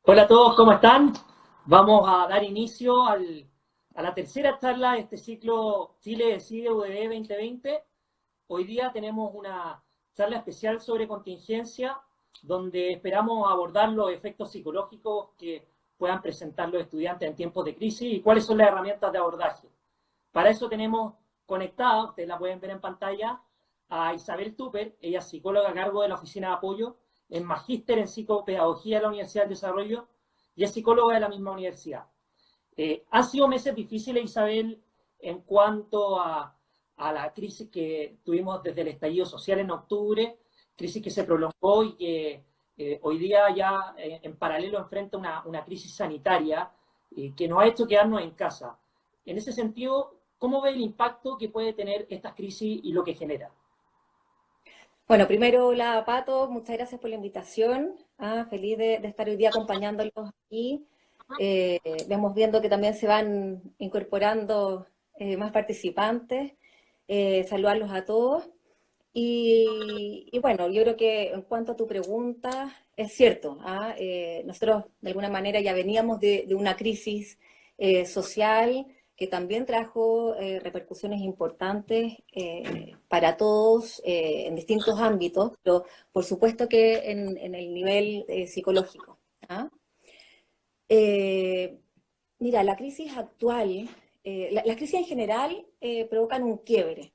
Hola a todos, ¿cómo están? Vamos a dar inicio a la tercera charla de este ciclo Chile Decide UDB 2020. Hoy día tenemos una charla especial sobre contingencia, donde esperamos abordar los efectos psicológicos que puedan presentar los estudiantes en tiempos de crisis y cuáles son las herramientas de abordaje. Para eso tenemos conectada, ustedes la pueden ver en pantalla, a Isabel Tupper. Ella es psicóloga a cargo de la Oficina de Apoyo, es magíster en psicopedagogía de la Universidad del Desarrollo y es psicóloga de la misma universidad. Han sido meses difíciles, Isabel, en cuanto a la crisis que tuvimos desde el estallido social en octubre, crisis que se prolongó y que hoy día ya en paralelo enfrenta una crisis sanitaria que nos ha hecho quedarnos en casa. En ese sentido, ¿cómo ve el impacto que puede tener estas crisis y lo que genera? Bueno, primero, hola Pato, muchas gracias por la invitación. Feliz de estar hoy día acompañándolos aquí. Vemos viendo que también se van incorporando más participantes. Saludarlos a todos. Y bueno, yo creo que en cuanto a tu pregunta, es cierto. Nosotros de alguna manera ya veníamos de una crisis social que también trajo repercusiones importantes para todos en distintos ámbitos, pero por supuesto que en el nivel psicológico. ¿Ah? Eh, Mira, la crisis actual, las crisis en general provocan un quiebre.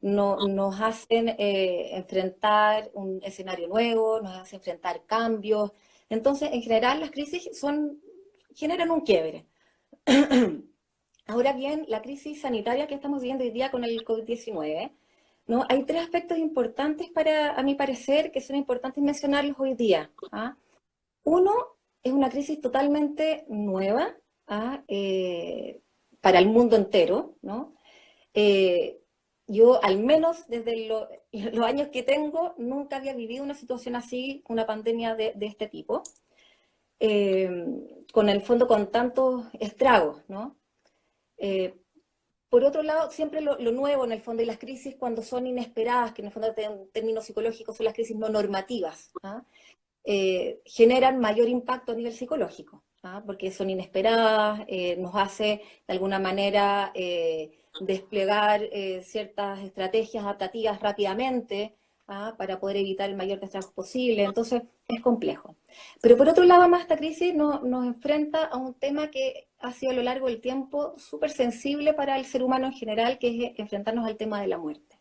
Nos hacen enfrentar un escenario nuevo, nos hacen enfrentar cambios. Entonces, en general, las crisis generan un quiebre. Ahora bien, la crisis sanitaria que estamos viviendo hoy día con el COVID-19, ¿no? Hay tres aspectos importantes a mi parecer, que son importantes mencionarlos hoy día. Uno, es una crisis totalmente nueva para el mundo entero, ¿no? Eh, yo, al menos desde los años que tengo, nunca había vivido una situación así, una pandemia de este tipo, eh, con el fondo con tantos estragos, ¿no? Eh, por otro lado, siempre lo nuevo en el fondo y las crisis cuando son inesperadas, que en el fondo en términos psicológicos son las crisis no normativas, generan mayor impacto a nivel psicológico, porque son inesperadas, nos hace de alguna manera desplegar ciertas estrategias adaptativas rápidamente para poder evitar el mayor desastre posible. Entonces, es complejo. Pero por otro lado, más esta crisis nos enfrenta a un tema que ha sido a lo largo del tiempo súper sensible para el ser humano en general, que es enfrentarnos al tema de la muerte.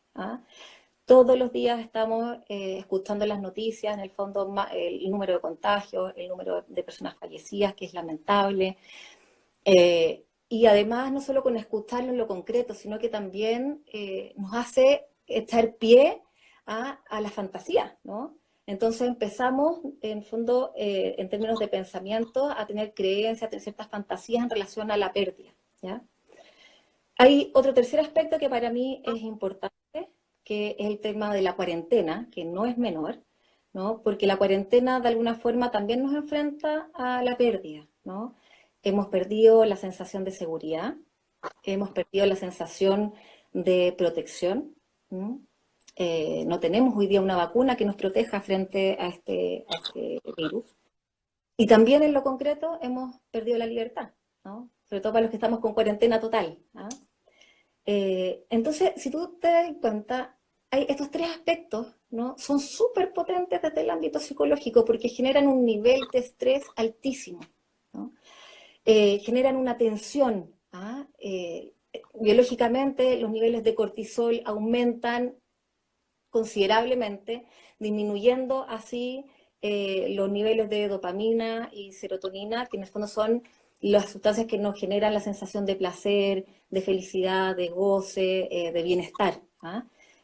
Todos los días estamos escuchando las noticias, en el fondo el número de contagios, el número de personas fallecidas, que es lamentable. Y además, no solo con escucharlo en lo concreto, sino que también nos hace echar pie a la fantasía, ¿no? Entonces empezamos, en el fondo, en términos de pensamiento, a tener creencias, a tener ciertas fantasías en relación a la pérdida, ¿ya? Hay otro tercer aspecto que para mí es importante, que es el tema de la cuarentena, que no es menor, ¿no? Porque la cuarentena de alguna forma también nos enfrenta a la pérdida, ¿no? Hemos perdido la sensación de seguridad, hemos perdido la sensación de protección, ¿no? No tenemos hoy día una vacuna que nos proteja frente a este virus. Y también en lo concreto hemos perdido la libertad, ¿no? Sobre todo para los que estamos con cuarentena total. Entonces, si tú te das cuenta, hay estos tres aspectos, ¿no? Son súper potentes desde el ámbito psicológico porque generan un nivel de estrés altísimo, ¿no? Generan una tensión. Biológicamente, los niveles de cortisol aumentan considerablemente, disminuyendo así los niveles de dopamina y serotonina, que en el fondo son las sustancias que nos generan la sensación de placer, de felicidad, de goce, de bienestar.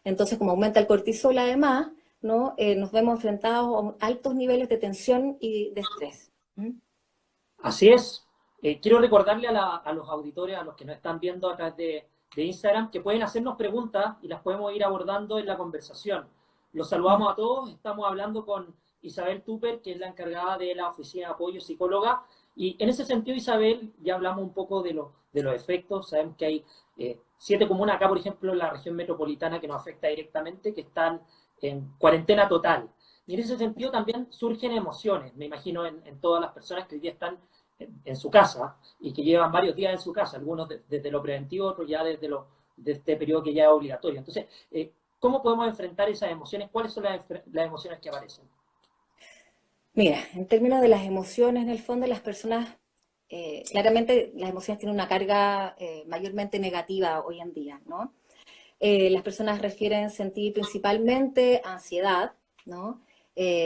Entonces, como aumenta el cortisol además, ¿no? Nos vemos enfrentados a altos niveles de tensión y de estrés. Así es. Quiero recordarle a los auditores, a los que nos están viendo a través de Instagram, que pueden hacernos preguntas y las podemos ir abordando en la conversación. Los saludamos a todos. Estamos hablando con Isabel Tupper, que es la encargada de la Oficina de Apoyo Psicóloga. Y en ese sentido, Isabel, ya hablamos un poco de los efectos. Sabemos que hay 7 comunas acá, por ejemplo, en la región metropolitana que nos afecta directamente, que están en cuarentena total. Y en ese sentido también surgen emociones, me imagino, en todas las personas que hoy día están en su casa y que llevan varios días en su casa, algunos desde lo preventivo, otros ya de este periodo que ya es obligatorio. Entonces, ¿cómo podemos enfrentar esas emociones? ¿Cuáles son las emociones que aparecen? Mira, en términos de las emociones, en el fondo, las personas, claramente las emociones tienen una carga mayormente negativa hoy en día, ¿no? Las personas refieren sentir principalmente ansiedad, ¿no?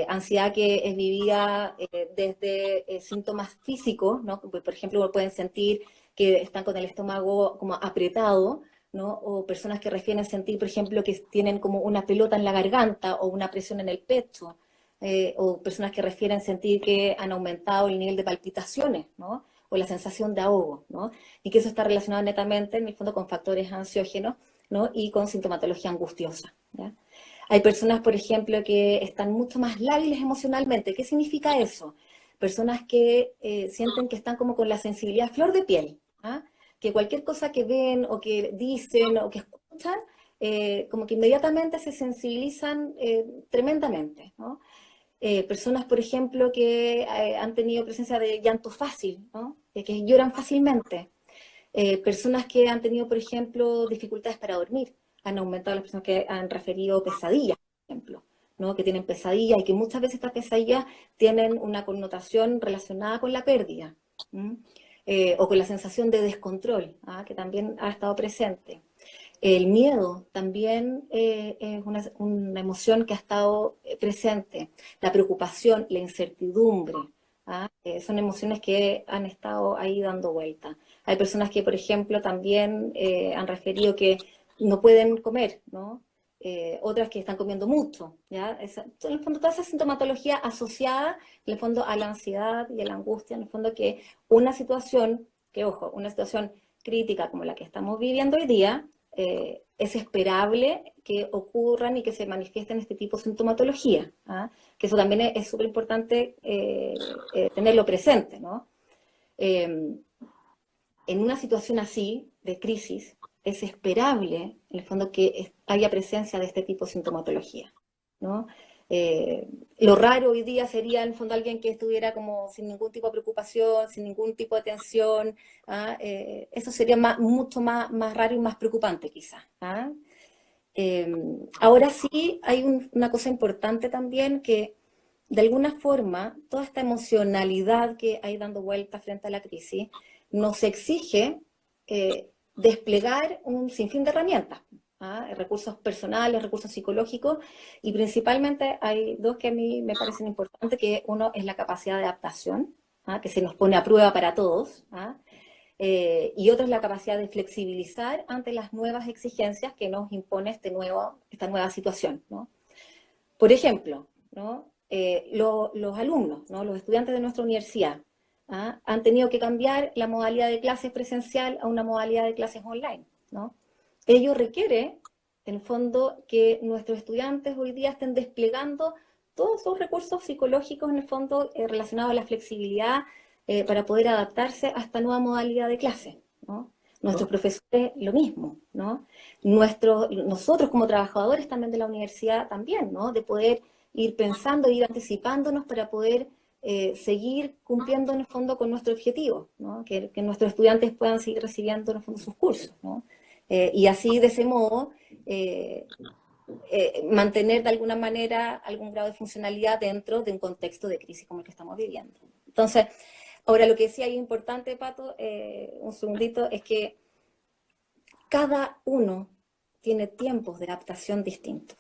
Ansiedad que es vivida desde síntomas físicos, ¿no? Por ejemplo, pueden sentir que están con el estómago como apretado, ¿no? O personas que refieren sentir, por ejemplo, que tienen como una pelota en la garganta o una presión en el pecho, o personas que refieren sentir que han aumentado el nivel de palpitaciones, ¿no? O la sensación de ahogo, ¿no? Y que eso está relacionado netamente, en el fondo, con factores ansiógenos, ¿no? Y con sintomatología angustiosa, ¿ya? Hay personas, por ejemplo, que están mucho más lábiles emocionalmente. ¿Qué significa eso? Personas que sienten que están como con la sensibilidad a flor de piel, ¿ah? Que cualquier cosa que ven o que dicen o que escuchan, como que inmediatamente se sensibilizan tremendamente, ¿no? Personas, por ejemplo, que han tenido presencia de llanto fácil, ¿no? Que lloran fácilmente. Personas que han tenido, por ejemplo, dificultades para dormir. Han aumentado las personas que han referido pesadillas, por ejemplo, ¿no? Que tienen pesadillas y que muchas veces estas pesadillas tienen una connotación relacionada con la pérdida, o con la sensación de descontrol, ¿ah? Que también ha estado presente. El miedo también es una emoción que ha estado presente. La preocupación, la incertidumbre, ¿ah? Son emociones que han estado ahí dando vuelta. Hay personas que, por ejemplo, también han referido que no pueden comer, ¿no? Otras que están comiendo mucho, ¿ya? En el fondo, toda esa sintomatología asociada, en el fondo, a la ansiedad y a la angustia, en el fondo, que una situación, que ojo, una situación crítica como la que estamos viviendo hoy día, es esperable que ocurran y que se manifiesten este tipo de sintomatología, ¿ah? Que eso también es súper importante tenerlo presente, ¿no? Eh, en una situación así, de crisis, es esperable, en el fondo, que haya presencia de este tipo de sintomatología, ¿no? Lo raro hoy día sería, en el fondo, alguien que estuviera como sin ningún tipo de preocupación, sin ningún tipo de tensión, ¿ah? Eso sería mucho más raro y más preocupante, quizás, ¿ah? Ahora sí, hay una cosa importante también que, de alguna forma, toda esta emocionalidad que hay dando vuelta frente a la crisis nos exige desplegar un sinfín de herramientas, ¿ah? Recursos personales, recursos psicológicos, y principalmente hay dos que a mí me parecen importantes, que uno es la capacidad de adaptación, ¿ah? Que se nos pone a prueba para todos, ¿ah? Y otro es la capacidad de flexibilizar ante las nuevas exigencias que nos impone esta nueva situación, ¿no? Por ejemplo, ¿no? Los alumnos, ¿no? Los estudiantes de nuestra universidad, ¿ah? Han tenido que cambiar la modalidad de clases presencial a una modalidad de clases online, ¿no? Ello requiere, en el fondo, que nuestros estudiantes hoy día estén desplegando todos sus recursos psicológicos, en el fondo, relacionados a la flexibilidad, para poder adaptarse a esta nueva modalidad de clase, ¿no? Nuestros profesores, lo mismo, ¿no? Nosotros como trabajadores también de la universidad también, ¿no? De poder ir pensando, ir anticipándonos para poder seguir cumpliendo en el fondo con nuestro objetivo, ¿no? Que nuestros estudiantes puedan seguir recibiendo en el fondo sus cursos, ¿no? Y así, de ese modo, mantener de alguna manera algún grado de funcionalidad dentro de un contexto de crisis como el que estamos viviendo. Entonces, ahora lo que sí hay importante, Pato, un segundito, es que cada uno tiene tiempos de adaptación distintos.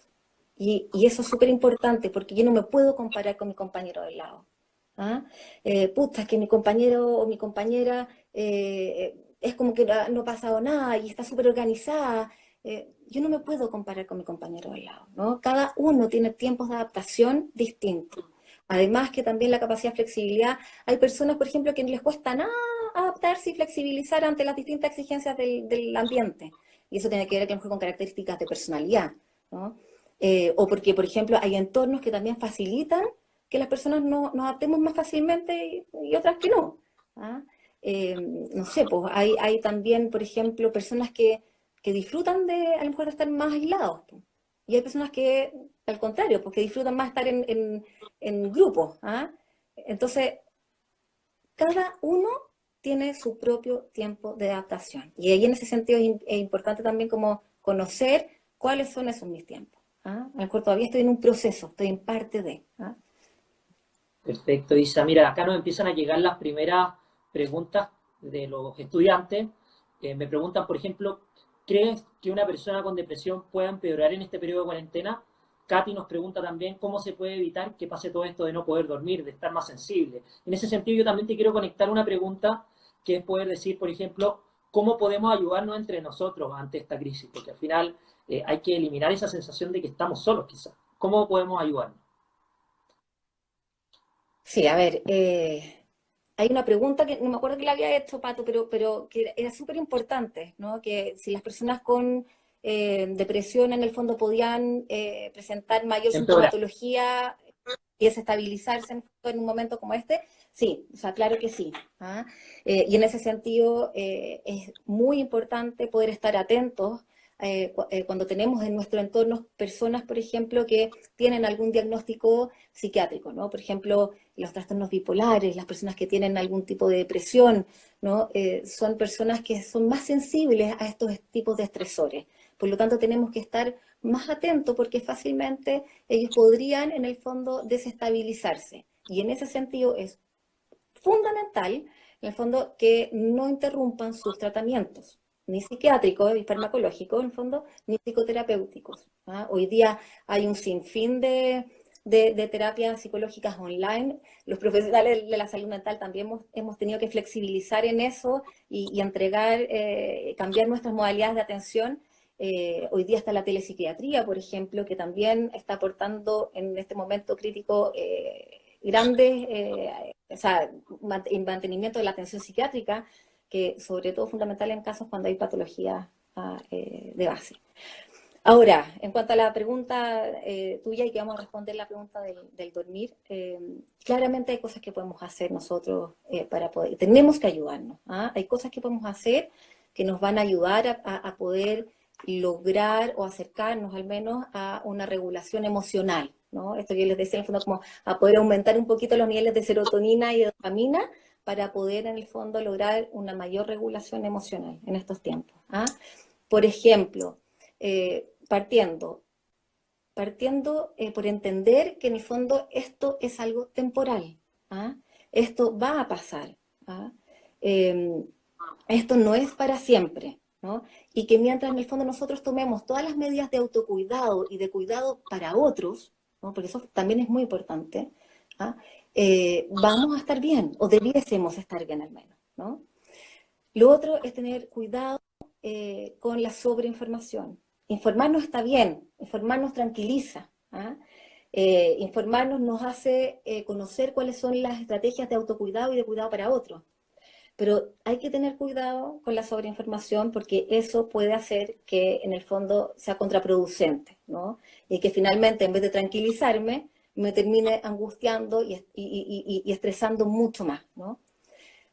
Y eso es súper importante porque yo no me puedo comparar con mi compañero del lado. ¿Ah? Puta, que mi compañero o mi compañera es como que no ha pasado nada y está súper organizada. Yo no me puedo comparar con mi compañero del lado, ¿no? Cada uno tiene tiempos de adaptación distintos. Además que también la capacidad de flexibilidad, hay personas, por ejemplo, que les cuesta nada adaptarse y flexibilizar ante las distintas exigencias del ambiente. Y eso tiene que ver a lo mejor con características de personalidad, ¿no? O porque, por ejemplo, hay entornos que también facilitan que las personas nos adaptemos más fácilmente y otras que no, ¿ah? No sé, pues hay también, por ejemplo, personas que disfrutan de, a lo mejor, de estar más aislados, pues. Y hay personas que al contrario, porque disfrutan más estar en grupos. ¿Ah? Entonces, cada uno tiene su propio tiempo de adaptación. Y ahí en ese sentido es importante también como conocer cuáles son esos mis tiempos. ¿Ah? A lo mejor todavía estoy en un proceso, estoy en parte de. ¿Ah? Perfecto, Isa. Mira, acá nos empiezan a llegar las primeras preguntas de los estudiantes. Me preguntan, por ejemplo, ¿crees que una persona con depresión pueda empeorar en este periodo de cuarentena? Katy nos pregunta también cómo se puede evitar que pase todo esto de no poder dormir, de estar más sensible. En ese sentido, yo también te quiero conectar una pregunta que es poder decir, por ejemplo, ¿cómo podemos ayudarnos entre nosotros ante esta crisis? Porque al final hay que eliminar esa sensación de que estamos solos, quizás. ¿Cómo podemos ayudarnos? Sí, a ver, hay una pregunta que no me acuerdo que la había hecho, Pato, pero que era súper importante, ¿no? Que si las personas con depresión en el fondo podían presentar mayor Empeorar. sintomatología y desestabilizarse en un momento como este, sí, o sea, claro que sí. ¿Ah? Y en ese sentido es muy importante poder estar atentos cuando tenemos en nuestro entorno personas, por ejemplo, que tienen algún diagnóstico psiquiátrico, ¿no? Por ejemplo, los trastornos bipolares, las personas que tienen algún tipo de depresión, ¿no? Son personas que son más sensibles a estos tipos de estresores. Por lo tanto, tenemos que estar más atentos porque fácilmente ellos podrían, en el fondo, desestabilizarse. Y en ese sentido es fundamental, en el fondo, que no interrumpan sus tratamientos, ni psiquiátricos y farmacológicos, en el fondo, ni psicoterapéuticos. ¿Ah? Hoy día hay un sinfín de terapias psicológicas online. Los profesionales de la salud mental también hemos tenido que flexibilizar en eso y entregar, cambiar nuestras modalidades de atención. Hoy día está la telepsiquiatría, por ejemplo, que también está aportando en este momento crítico grandes, o sea, mantenimiento de la atención psiquiátrica, que sobre todo fundamental en casos cuando hay patologías de base. Ahora, en cuanto a la pregunta tuya, y que vamos a responder la pregunta del dormir, claramente hay cosas que podemos hacer nosotros para poder, tenemos que ayudarnos. ¿Ah? Hay cosas que podemos hacer que nos van a ayudar a poder lograr o acercarnos al menos a una regulación emocional, ¿no? Esto que yo les decía, en el fondo, como a poder aumentar un poquito los niveles de serotonina y de dopamina para poder, en el fondo, lograr una mayor regulación emocional en estos tiempos. ¿Ah? Por ejemplo, partiendo por entender que en el fondo esto es algo temporal. ¿Ah? Esto va a pasar. ¿Ah? Eh, Esto no es para siempre. ¿No? Y que mientras en el fondo nosotros tomemos todas las medidas de autocuidado y de cuidado para otros, ¿no? Porque eso también es muy importante, ¿ah? Vamos a estar bien, o debiésemos estar bien al menos. ¿No? Lo otro es tener cuidado con la sobreinformación. Informarnos está bien, informarnos tranquiliza. ¿Ah? Informarnos nos hace conocer cuáles son las estrategias de autocuidado y de cuidado para otros. Pero hay que tener cuidado con la sobreinformación porque eso puede hacer que en el fondo sea contraproducente, ¿no? Y que finalmente en vez de tranquilizarme, me termine angustiando y estresando mucho más, ¿no?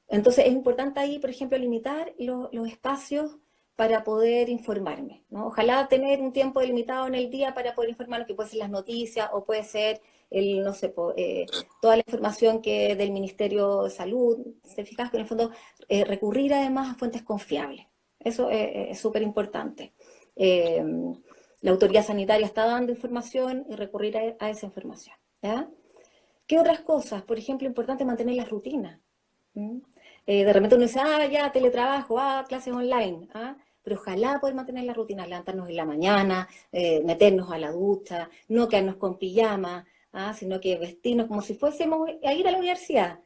Entonces es importante ahí, por ejemplo, limitar los espacios para poder informarme, ¿no? Ojalá tener un tiempo delimitado en el día para poder informarnos, que puede ser las noticias o puede ser no sé, toda la información que del Ministerio de Salud. ¿Te fijas? Que en el fondo recurrir además a fuentes confiables. Eso es súper importante. La autoridad sanitaria está dando información y recurrir a esa información. ¿Ya? ¿Qué otras cosas? Por ejemplo, importante mantener las rutinas. ¿Mm? De repente uno dice, ya, teletrabajo, clases online, pero ojalá poder mantener la rutina, levantarnos en la mañana, meternos a la ducha, no quedarnos con pijama, sino que vestirnos como si fuésemos a ir a la universidad.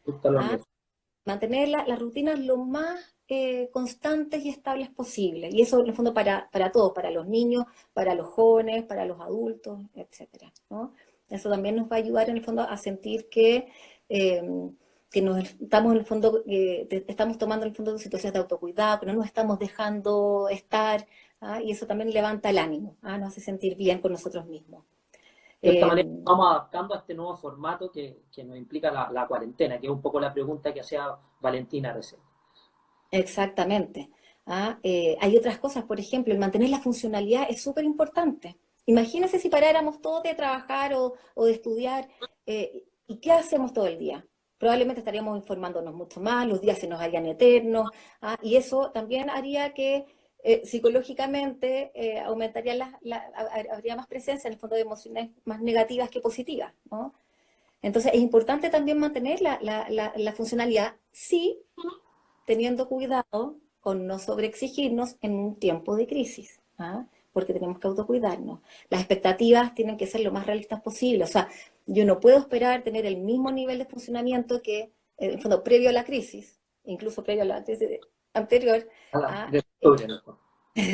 Mantener las rutinas lo más constantes y estables posible. Y eso, en el fondo, para todos, para los niños, para los jóvenes, para los adultos, etcétera, ¿no? Eso también nos va a ayudar, en el fondo, a sentir que nos estamos, en el fondo, estamos tomando, en el fondo, situaciones de autocuidado, que no nos estamos dejando estar, y eso también levanta el ánimo, nos hace sentir bien con nosotros mismos. De esta manera vamos adaptando a este nuevo formato que nos implica la cuarentena, que es un poco la pregunta que hacía Valentina recién. Exactamente. Hay otras cosas, por ejemplo, el mantener la funcionalidad es súper importante. Imagínense si paráramos todos de trabajar o de estudiar, ¿y qué hacemos todo el día? Probablemente estaríamos informándonos mucho más, los días se nos harían eternos, ¿ah? Y eso también haría que psicológicamente aumentaría habría más presencia en el fondo de emociones más negativas que positivas, ¿no? Entonces es importante también mantener la funcionalidad, sí, teniendo cuidado con no sobreexigirnos en un tiempo de crisis, ¿ah? Porque tenemos que autocuidarnos. Las expectativas tienen que ser lo más realistas posible. O sea, yo no puedo esperar tener el mismo nivel de funcionamiento que, en el fondo, previo a la crisis, incluso previo a la crisis anterior, ¿ah? De octubre, ¿no?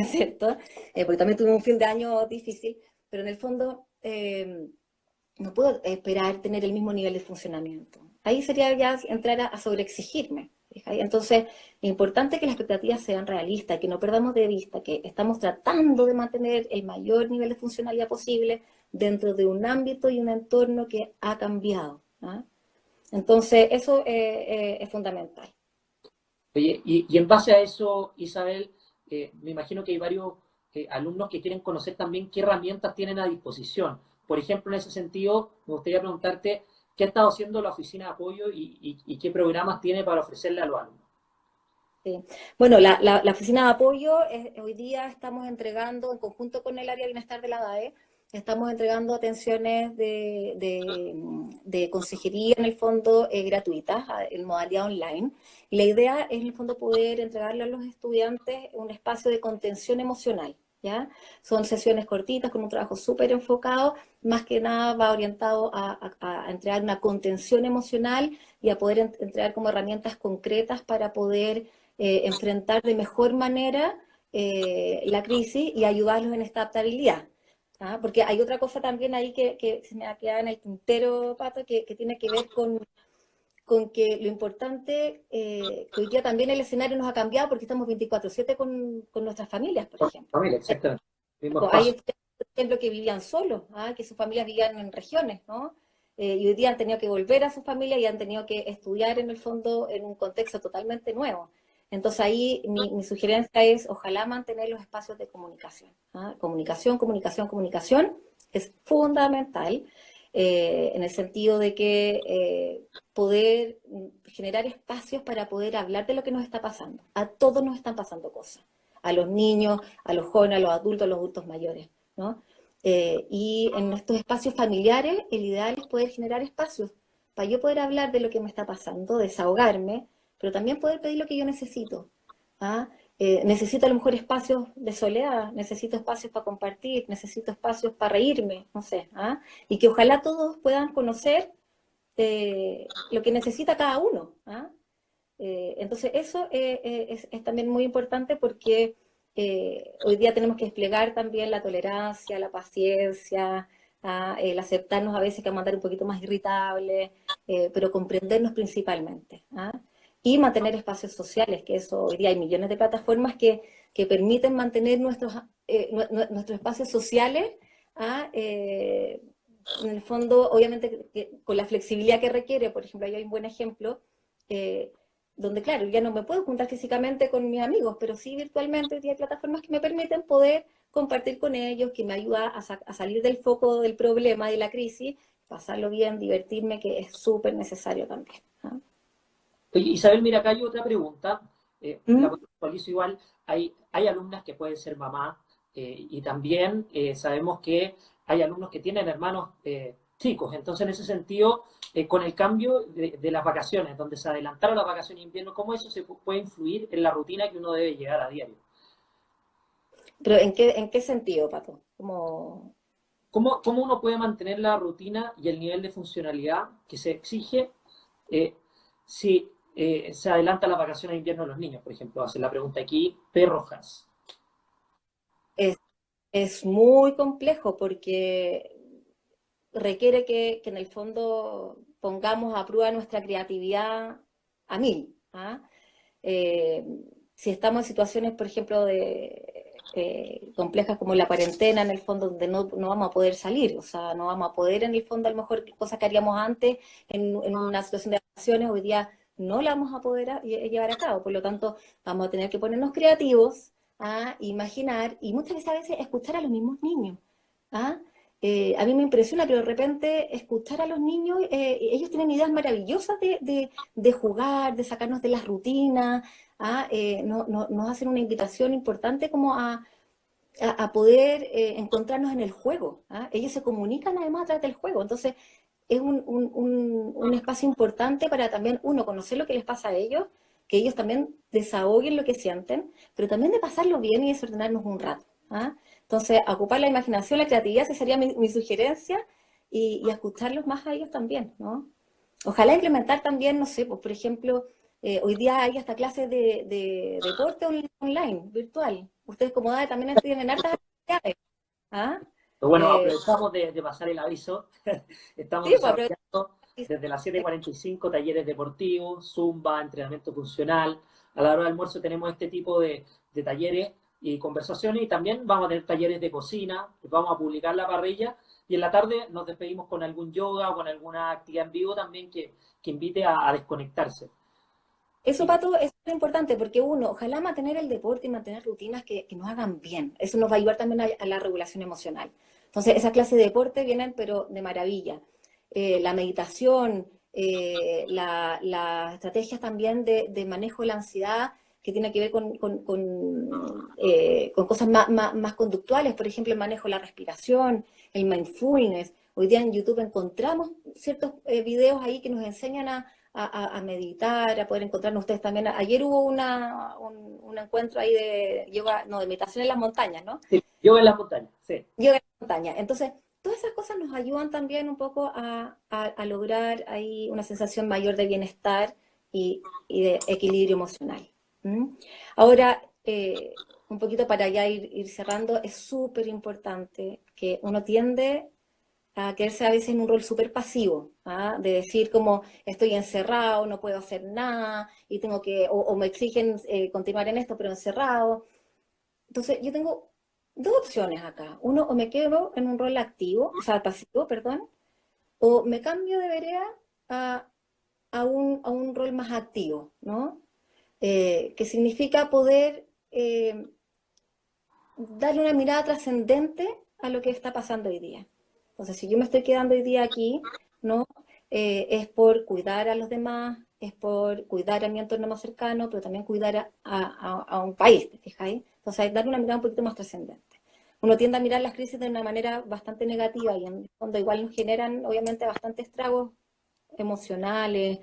¿Cierto? Porque también tuve un fin de año difícil, pero en el fondo no puedo esperar tener el mismo nivel de funcionamiento. Ahí sería ya entrar a sobreexigirme. ¿Fíjate? Entonces, es importante que las expectativas sean realistas, que no perdamos de vista que estamos tratando de mantener el mayor nivel de funcionalidad posible dentro de un ámbito y un entorno que ha cambiado, ¿ah? Entonces, eso es fundamental. Oye, y en base a eso, Isabel, me imagino que hay varios alumnos que quieren conocer también qué herramientas tienen a disposición. Por ejemplo, en ese sentido, me gustaría preguntarte qué ha estado haciendo la oficina de apoyo y qué programas tiene para ofrecerle a los alumnos. Sí. Bueno, la oficina de apoyo, hoy día estamos entregando, en conjunto con el área de bienestar de la DAE, estamos entregando atenciones de consejería, en el fondo, gratuitas, en modalidad online. Y la idea es, en el fondo, poder entregarle a los estudiantes un espacio de contención emocional, ¿ya? Son sesiones cortitas con un trabajo súper enfocado, más que nada va orientado a entregar una contención emocional y a poder entregar como herramientas concretas para poder enfrentar de mejor manera la crisis y ayudarlos en esta adaptabilidad. ¿Ah? Porque hay otra cosa también ahí que se me ha quedado en el tintero, Pato, que tiene que ver con que lo importante, que hoy día también el escenario nos ha cambiado porque estamos 24/7 con nuestras familias, por Con ejemplo. familia, exactamente. Mismo Hay espacio. estudiantes, por ejemplo, que vivían solos, ¿ah? Que sus familias vivían en regiones, ¿no? Y hoy día han tenido que volver a su familia y han tenido que estudiar en el fondo en un contexto totalmente nuevo. Entonces ahí mi sugerencia es ojalá mantener los espacios de comunicación, ¿ah? Comunicación, comunicación, comunicación es fundamental en el sentido de que poder generar espacios para poder hablar de lo que nos está pasando. A todos nos están pasando cosas, a los niños, a los jóvenes, a los adultos mayores, ¿no? Y en estos espacios familiares, el ideal es poder generar espacios para yo poder hablar de lo que me está pasando, desahogarme, pero también poder pedir lo que yo necesito. ¿Ah? Necesito a lo mejor espacios de soledad, necesito espacios para compartir, necesito espacios para reírme, no sé. ¿Ah? Y que ojalá todos puedan conocer lo que necesita cada uno. ¿Ah? Entonces eso es también muy importante porque hoy día tenemos que desplegar también la tolerancia, la paciencia, el aceptarnos a veces que vamos a andar un poquito más irritables, pero comprendernos principalmente. ¿Ah? Y mantener espacios sociales, que eso hoy día hay millones de plataformas que permiten mantener nuestros espacios sociales. ¿Ah? En el fondo, obviamente, con la flexibilidad que requiere, por ejemplo, ahí hay un buen ejemplo, eh, donde, claro, ya no me puedo juntar físicamente con mis amigos, pero sí virtualmente hoy día hay plataformas que me permiten poder compartir con ellos, que me ayuda a salir del foco del problema, de la crisis, pasarlo bien, divertirme, que es súper necesario también. ¿Ah? Oye, Isabel, mira, acá hay otra pregunta. La ¿Mm? actualizo igual. Hay alumnas que pueden ser mamás y también sabemos que hay alumnos que tienen hermanos chicos. Entonces, en ese sentido, con el cambio de las vacaciones, donde se adelantaron las vacaciones de invierno, ¿cómo eso se puede influir en la rutina que uno debe llegar a diario? Pero en qué sentido, Pato? Como... ¿Cómo uno puede mantener la rutina y el nivel de funcionalidad que se exige eh, si se adelanta la vacación de invierno de los niños? Por ejemplo, hace la pregunta aquí, P. Rojas. Es, es muy complejo porque requiere que en el fondo pongamos a prueba nuestra creatividad a mil. ¿Ah? Eh, si estamos en situaciones, por ejemplo, complejas como la cuarentena, en el fondo, donde no vamos a poder salir, o sea, no vamos a poder, en el fondo, a lo mejor cosas que haríamos antes en una situación de vacaciones, hoy día no la vamos a poder llevar a cabo. Por lo tanto, vamos a tener que ponernos creativos, a imaginar y muchas veces a veces escuchar a los mismos niños. ¿ah? A mí me impresiona, pero de repente escuchar a los niños, ellos tienen ideas maravillosas de jugar, de sacarnos de las rutinas, ¿ah? Nos hacen una invitación importante como a poder encontrarnos en el juego, ¿ah? Ellos se comunican además a través del juego, entonces es un espacio importante para también, uno, conocer lo que les pasa a ellos, que ellos también desahoguen lo que sienten, pero también de pasarlo bien y desordenarnos un rato, ¿ah? Entonces, ocupar la imaginación, la creatividad, esa sería mi sugerencia, y escucharlos más a ellos también, ¿no? Ojalá implementar también, no sé, pues por ejemplo, hoy día hay hasta clases de deporte online, virtual. Ustedes como edad también tienen hartas actividades, ¿ah? Pero bueno, Eh, aprovechamos de pasar el aviso. Estamos sí, pues desarrollando desde las 7:45 talleres deportivos, zumba, entrenamiento funcional. A la hora del almuerzo tenemos este tipo de talleres y conversaciones, y también vamos a tener talleres de cocina, vamos a publicar la parrilla, y en la tarde nos despedimos con algún yoga o con alguna actividad en vivo también que invite a desconectarse. eso, Y Pato, es muy importante porque uno, ojalá mantener el deporte y mantener rutinas que nos hagan bien. Eso nos va a ayudar también a la regulación emocional. Entonces, esas clases de deporte vienen, pero de maravilla. La meditación, las estrategias también de manejo de la ansiedad, que tiene que ver con cosas más conductuales, por ejemplo, el manejo de la respiración, el mindfulness. Hoy día en YouTube encontramos ciertos videos ahí que nos enseñan a meditar, a poder encontrarnos ustedes también. Ayer hubo un encuentro ahí de yoga, no, de meditación en las montañas, ¿no? sí, yoga en la montaña, sí. Yoga en las montañas. Entonces, todas esas cosas nos ayudan también un poco a lograr ahí una sensación mayor de bienestar y de equilibrio emocional. ¿Mm? Ahora, un poquito para ya ir cerrando, es súper importante que uno tiende a quedarse a veces en un rol súper pasivo, ¿ah? De decir como estoy encerrado, no puedo hacer nada, y tengo o me exigen continuar en esto, pero encerrado. Entonces, yo tengo dos opciones acá. Uno, o me quedo en un rol activo, o sea, pasivo, perdón, o me cambio de vereda a, a un rol más activo, ¿no? Que significa poder darle una mirada trascendente a lo que está pasando hoy día. Entonces, si yo me estoy quedando hoy día aquí, ¿no? Es por cuidar a los demás, es por cuidar a mi entorno más cercano, pero también cuidar a un país, ¿te fijáis? Entonces, darle una mirada un poquito más trascendente. Uno tiende a mirar las crisis de una manera bastante negativa y en el fondo igual nos generan, obviamente, bastantes estragos emocionales,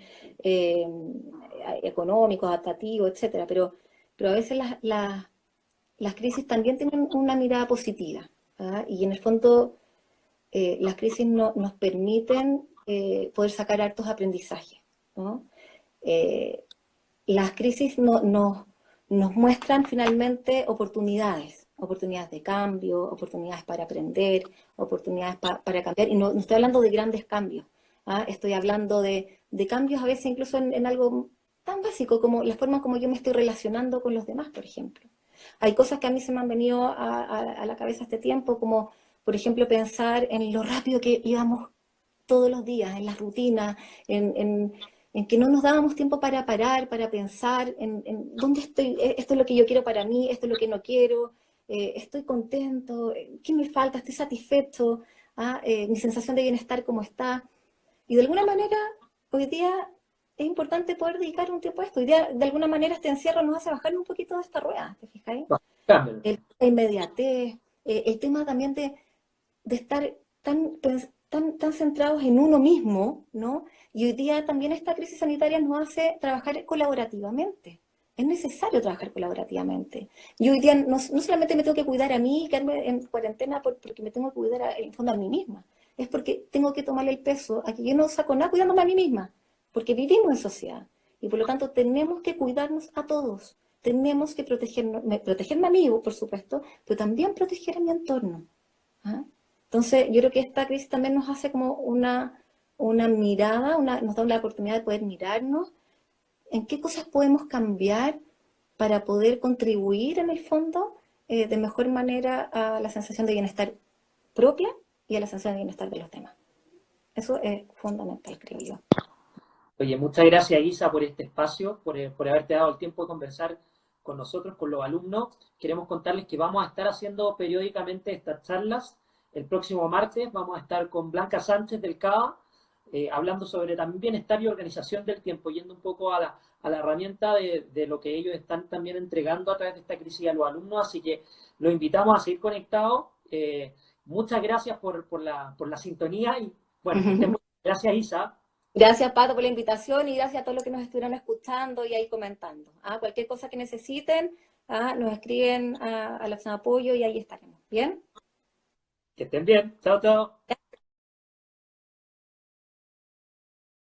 económicos, adaptativos, etcétera. Pero a veces las crisis también tienen una mirada positiva, ¿ah? Y en el fondo las crisis nos permiten poder sacar hartos aprendizajes, ¿no? Eh, las crisis nos muestran finalmente oportunidades de cambio, oportunidades para aprender, oportunidades para cambiar, y no estoy hablando de grandes cambios, ¿ah? Estoy hablando de cambios a veces incluso en algo tan básico como la forma como yo me estoy relacionando con los demás, por ejemplo. Hay cosas que a mí se me han venido a la cabeza este tiempo, como por ejemplo pensar en lo rápido que íbamos todos los días, en las rutinas, en que no nos dábamos tiempo para parar, para pensar en dónde estoy, esto es lo que yo quiero para mí, esto es lo que no quiero, estoy contento, qué me falta, estoy satisfecho, ¿ah? Mi sensación de bienestar cómo está. Y de alguna manera, hoy día es importante poder dedicar un tiempo a esto. Hoy día, de alguna manera, este encierro nos hace bajar un poquito de esta rueda, ¿te fijáis? Cámbialo. La inmediatez, el tema también de estar tan centrados en uno mismo, ¿no? Y hoy día también esta crisis sanitaria nos hace trabajar colaborativamente. Es necesario trabajar colaborativamente. Y hoy día no solamente me tengo que cuidar a mí y quedarme en cuarentena porque me tengo que cuidar en fondo a mí misma. Es porque tengo que tomarle el peso a que yo no saco nada cuidándome a mí misma. Porque vivimos en sociedad. Y por lo tanto tenemos que cuidarnos a todos. Tenemos que protegerme a mí, por supuesto, pero también proteger a mi entorno. ¿Ah? Entonces, yo creo que esta crisis también nos hace como una mirada, nos da la oportunidad de poder mirarnos en qué cosas podemos cambiar para poder contribuir en el fondo de mejor manera a la sensación de bienestar propia y a la sensación de bienestar de los demás. Eso es fundamental, creo yo. Oye, muchas gracias Isa por este espacio, por haberte dado el tiempo de conversar con nosotros, con los alumnos. Queremos contarles que vamos a estar haciendo periódicamente estas charlas el próximo martes vamos a estar con Blanca Sánchez del CABA, hablando sobre también bienestar y organización del tiempo, yendo un poco a la herramienta de lo que ellos están también entregando a través de esta crisis a los alumnos, así que los invitamos a seguir conectados. Muchas gracias por la sintonía y bueno, que estén muy bien. Gracias, Isa. Gracias, Pato, por la invitación y gracias a todos los que nos estuvieron escuchando y ahí comentando. Cualquier cosa que necesiten, nos escriben a la opción de apoyo y ahí estaremos. ¿Bien? Que estén bien. Chao, chao.